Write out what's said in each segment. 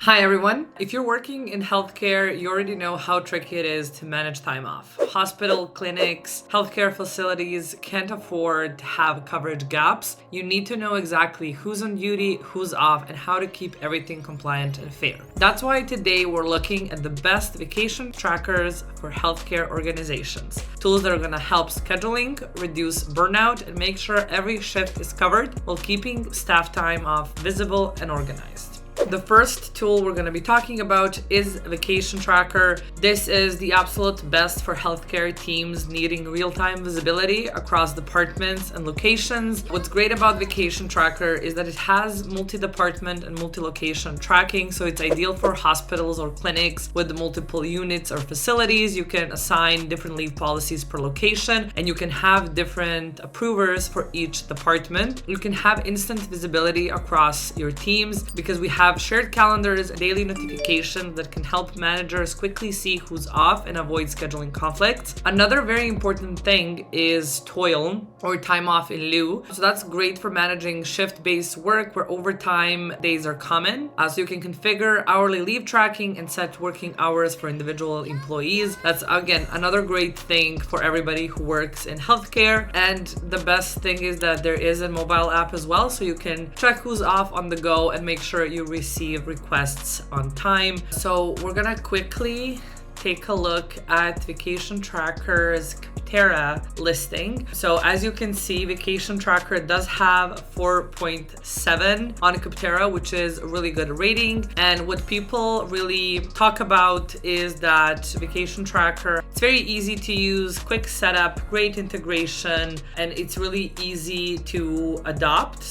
Hi everyone. If you're working in healthcare, you already know how tricky it is to manage time off. Hospital, clinics, healthcare facilities can't afford to have coverage gaps. You need to know exactly who's on duty, who's off, and how to keep everything compliant and fair. That's why today we're looking at the best vacation trackers for healthcare organizations. Tools that are going to help scheduling, reduce burnout, and make sure every shift is covered while keeping staff time off visible and organized. The first tool we're going to be talking about is Vacation Tracker. This is the absolute best for healthcare teams needing real-time visibility across departments and locations. What's great about Vacation Tracker is that it has multi-department and multi-location tracking, so it's ideal for hospitals or clinics with multiple units or facilities. You can assign different leave policies per location, and you can have different approvers for each department. You can have instant visibility across your teams because we have shared calendars and daily notifications that can help managers quickly see who's off and avoid scheduling conflicts. Another very important thing is toil or time off in lieu. So that's great for managing shift-based work where overtime days are common. So you can configure hourly leave tracking and set working hours for individual employees. That's again another great thing for everybody who works in healthcare. And the best thing is that there is a mobile app as well, so you can check who's off on the go and make sure you receive requests on time. So we're gonna quickly take a look at Vacation Tracker's Capterra listing. So as you can see, Vacation Tracker does have 4.7 on Capterra, which is a really good rating. And what people really talk about is that Vacation Tracker, it's very easy to use, quick setup, great integration, and it's really easy to adopt.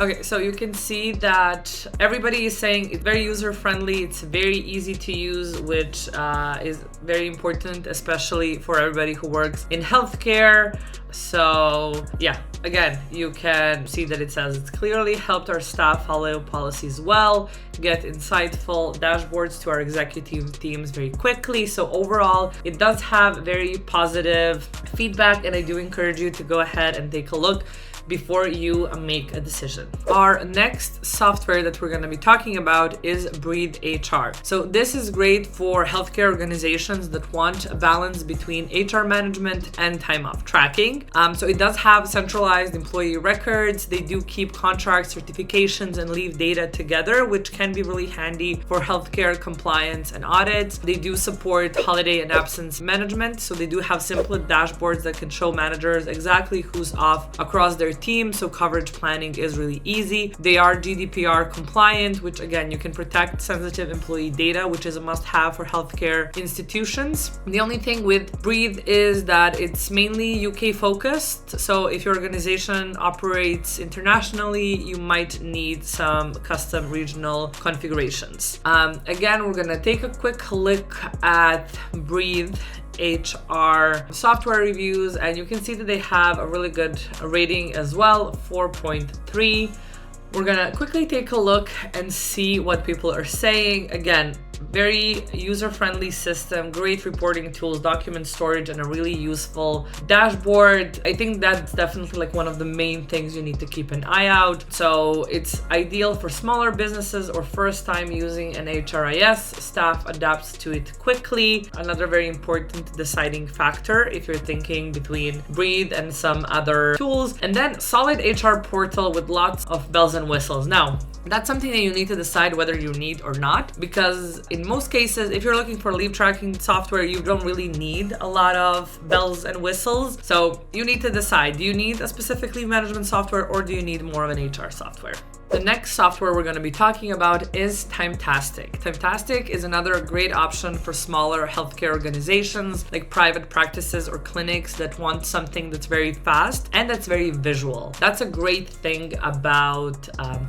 Okay, so you can see that everybody is saying it's very user-friendly, it's very easy to use, which is very important, especially for everybody who works in healthcare. So yeah, again, you can see that it says it's clearly helped our staff follow policies well, get insightful dashboards to our executive teams very quickly. So overall, it does have very positive feedback, and I do encourage you to go ahead and take a look before you make a decision. Our next software that we're going to be talking about is Breathe HR. So this is great for healthcare organizations that want a balance between HR management and time off tracking. So it does have centralized employee records. They do keep contracts, certifications, and leave data together, which can be really handy for healthcare compliance and audits. They do support holiday and absence management. So they do have simple dashboards that can show managers exactly who's off across their team, so coverage planning is really easy. They are GDPR compliant, which again, you can protect sensitive employee data, which is a must-have for healthcare institutions. The only thing with Breathe is that it's mainly UK focused, so if your organization operates internationally, you might need some custom regional configurations. Again, we're gonna take a quick look at Breathe HR software reviews, and you can see that they have a really good rating as well, 4.3. We're gonna quickly take a look and see what people are saying. Again, very user-friendly system, great reporting tools, document storage, and a really useful dashboard. I think that's definitely like one of the main things you need to keep an eye out. So it's ideal for smaller businesses or first time using an HRIS. Staff adapts to it quickly. Another very important deciding factor if you're thinking between Breathe and some other tools. And then solid HR portal with lots of bells and whistles. Now, that's something that you need to decide whether you need or not, because in most cases, if you're looking for leave tracking software, you don't really need a lot of bells and whistles. So you need to decide, do you need a specific leave management software or do you need more of an HR software? The next software we're going to be talking about is Timetastic. Timetastic is another great option for smaller healthcare organizations like private practices or clinics that want something that's very fast and that's very visual. That's a great thing about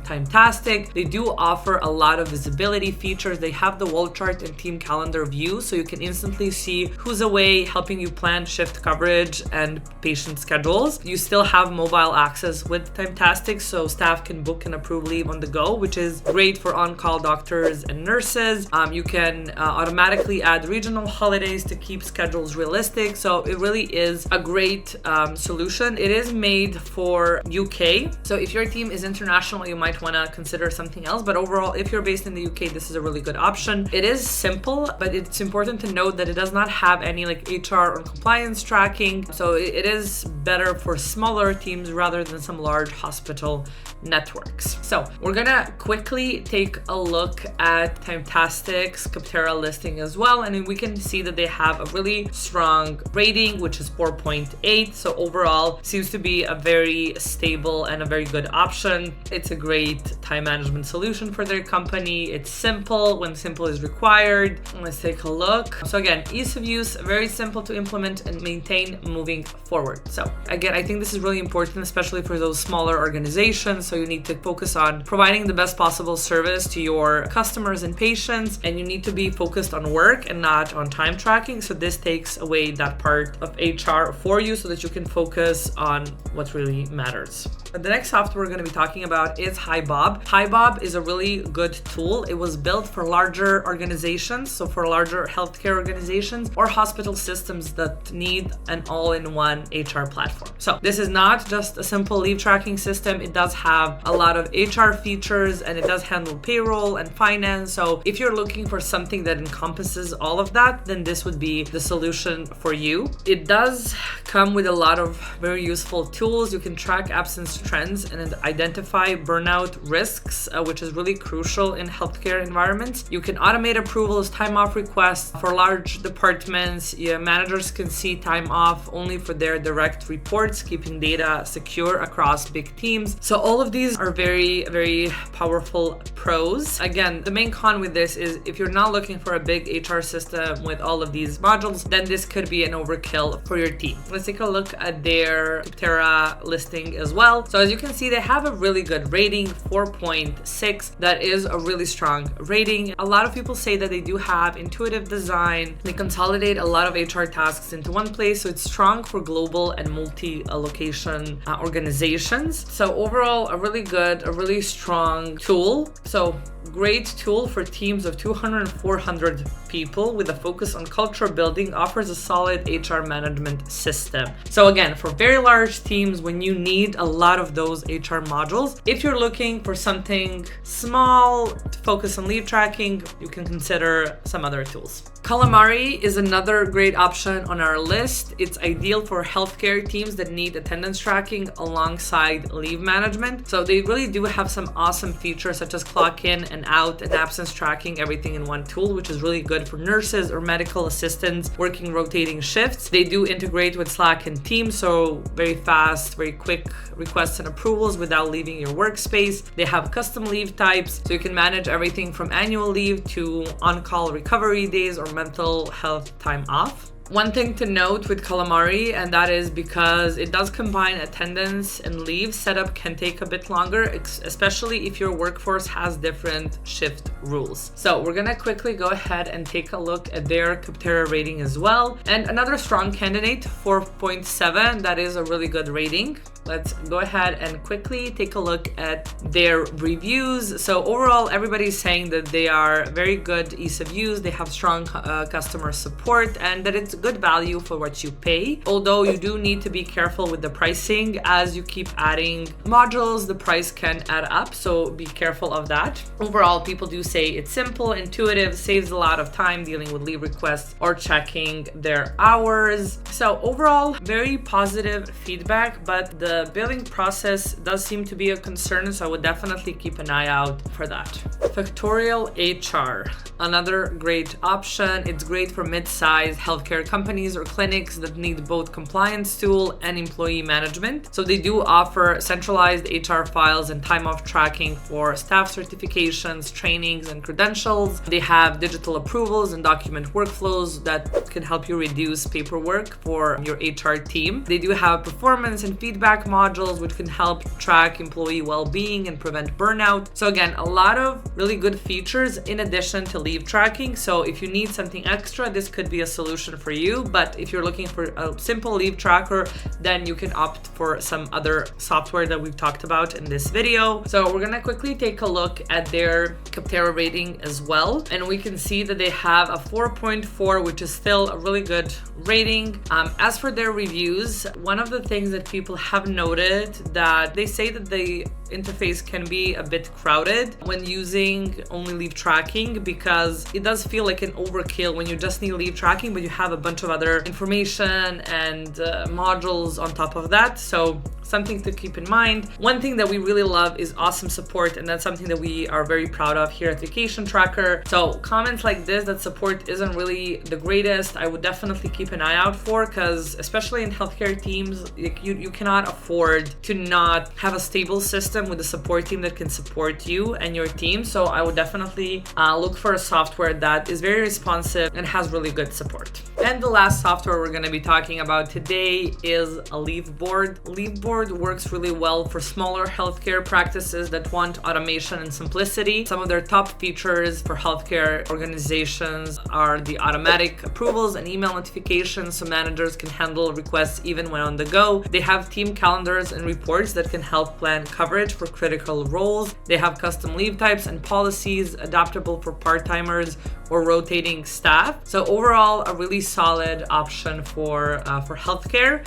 Timetastic. They do offer a lot of visibility features. They have the wall chart and team calendar view, so you can instantly see who's away, helping you plan shift coverage and patient schedules. You still have mobile access with Timetastic, so staff can book and approve approve leave on the go, which is great for on-call doctors and nurses. You can automatically add regional holidays to keep schedules realistic. So it really is a great solution. It is made for UK. So if your team is international, you might want to consider something else. But overall, if you're based in the UK, this is a really good option. It is simple, but it's important to note that it does not have any like HR or compliance tracking. So it is better for smaller teams rather than some large hospital networks. So we're gonna quickly take a look at Timetastic's Capterra listing as well, and we can see that they have a really strong rating, which is 4.8. So overall, seems to be a very stable and a very good option. It's a great time management solution for their company. It's simple when simple is required. Let's take a look. So again, ease of use, very simple to implement and maintain moving forward. So again, I think this is really important, especially for those smaller organizations. So you need to focus on providing the best possible service to your customers and patients, and you need to be focused on work and not on time tracking. So this takes away that part of HR for you so that you can focus on what really matters. The next software we're going to be talking about is HiBob. HiBob is a really good tool. It was built for larger organizations, so for larger healthcare organizations or hospital systems that need an all-in-one HR platform. So this is not just a simple leave tracking system. It does have a lot of HR features, and it does handle payroll and finance. So if you're looking for something that encompasses all of that, then this would be the solution for you. It does come with a lot of very useful tools. You can track absence trends and identify burnout risks, which is really crucial in healthcare environments. You can automate approvals, time off requests for large departments. Managers can see time off only for their direct reports, keeping data secure across big teams. So all of these are very, very powerful pros. Again, the main con with this is if you're not looking for a big HR system with all of these modules, then this could be an overkill for your team. Let's take a look at their Capterra listing as well. So as you can see, they have a really good rating, 4.6. That is a really strong rating. A lot of people say that they do have intuitive design. They consolidate a lot of HR tasks into one place. So it's strong for global and multi-location organizations. So overall, a really good, a really strong tool. So great tool for teams of 200 and 400 people with a focus on culture building, offers a solid HR management system. So again, for very large teams, when you need a lot of those HR modules, if you're looking for something small to focus on leave tracking, you can consider some other tools. Calamari is another great option on our list. It's ideal for healthcare teams that need attendance tracking alongside leave management. So they really do have some awesome features such as clock in and out and absence tracking, everything in one tool, which is really good for nurses or medical assistants working rotating shifts. They do integrate with Slack and Teams, so very fast, very quick requests and approvals without leaving your workspace. They have custom leave types, so you can manage everything from annual leave to on-call recovery days or mental health time off. One thing to note with Calamari, and that is because it does combine attendance and leave, setup can take a bit longer, especially if your workforce has different shift rules. So we're gonna quickly go ahead and take a look at their Capterra rating as well. And another strong candidate, 4.7, that is a really good rating. Let's go ahead and quickly take a look at their reviews. So overall, everybody's saying that they are very good ease of use, they have strong customer support, and that it's good value for what you pay. Although you do need to be careful with the pricing. As you keep adding modules, the price can add up, so be careful of that. Overall, people do say it's simple, intuitive, saves a lot of time dealing with leave requests or checking their hours. So overall, very positive feedback, but the billing process does seem to be a concern, so I would definitely keep an eye out for that. Factorial HR, another great option. It's great for mid-sized healthcare companies or clinics that need both compliance tool and employee management. So they do offer centralized HR files and time off tracking for staff certifications, trainings, and credentials. They have digital approvals and document workflows that can help you reduce paperwork for your HR team. They do have performance and feedback track modules, which can help track employee well-being and prevent burnout. So again, a lot of really good features in addition to leave tracking. So if you need something extra, this could be a solution for you. But if you're looking for a simple leave tracker, then you can opt for some other software that we've talked about in this video. So we're gonna quickly take a look at their Capterra rating as well. And we can see that they have a 4.4, which is still a really good rating. As for their reviews, one of the things that people have noted that they say that the interface can be a bit crowded when using only leave tracking, because it does feel like an overkill when you just need leave tracking, but you have a bunch of other information and modules on top of that. So something to keep in mind. One thing that we really love is awesome support, and that's something that we are very proud of here at Vacation Tracker. So comments like this, that support isn't really the greatest, I would definitely keep an eye out for, because especially in healthcare teams, you cannot afford to not have a stable system with a support team that can support you and your team. So I would definitely look for a software that is very responsive and has really good support. And the last software we're going to be talking about today is a LeaveBoard. LeaveBoard works really well for smaller healthcare practices that want automation and simplicity. Some of their top features for healthcare organizations are the automatic approvals and email notifications, so managers can handle requests even when on the go. They have team calendars and reports that can help plan coverage for critical roles. They have custom leave types and policies adaptable for part-timers or rotating staff. So overall, a really solid option for healthcare.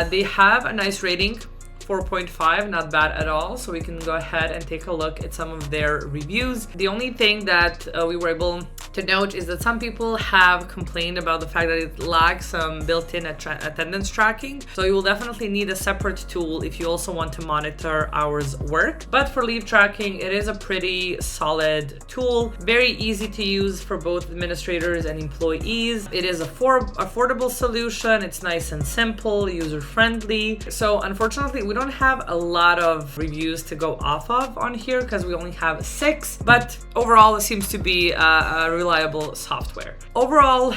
They have a nice rating, 4.5, not bad at all. So we can go ahead and take a look at some of their reviews. The only thing that we were able to note is that some people have complained about the fact that it lacks some built-in attendance tracking. So you will definitely need a separate tool if you also want to monitor hours worked. But for leave tracking, it is a pretty solid tool, very easy to use for both administrators and employees. It is a affordable solution. It's nice and simple, user-friendly. So unfortunately, we don't have a lot of reviews to go off of on here because we only have 6, but overall it seems to be a reliable software. Overall,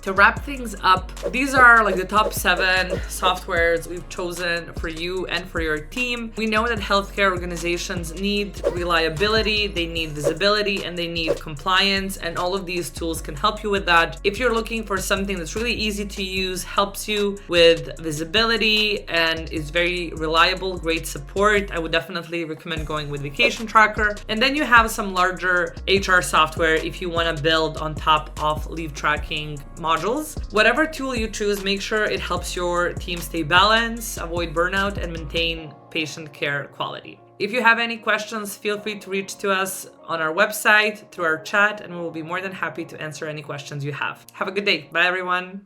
to wrap things up, these are like the top 7 softwares we've chosen for you and for your team. We know that healthcare organizations need reliability, they need visibility, and they need compliance, and all of these tools can help you with that. If you're looking for something that's really easy to use, helps you with visibility, and is very reliable, great support, I would definitely recommend going with Vacation Tracker. And then you have some larger HR software if you want to build on top of leave tracking modules. Whatever tool you choose, make sure it helps your team stay balanced, avoid burnout, and maintain patient care quality. If you have any questions, feel free to reach to us on our website, through our chat, and we will be more than happy to answer any questions you have. Have a good day. Bye, everyone.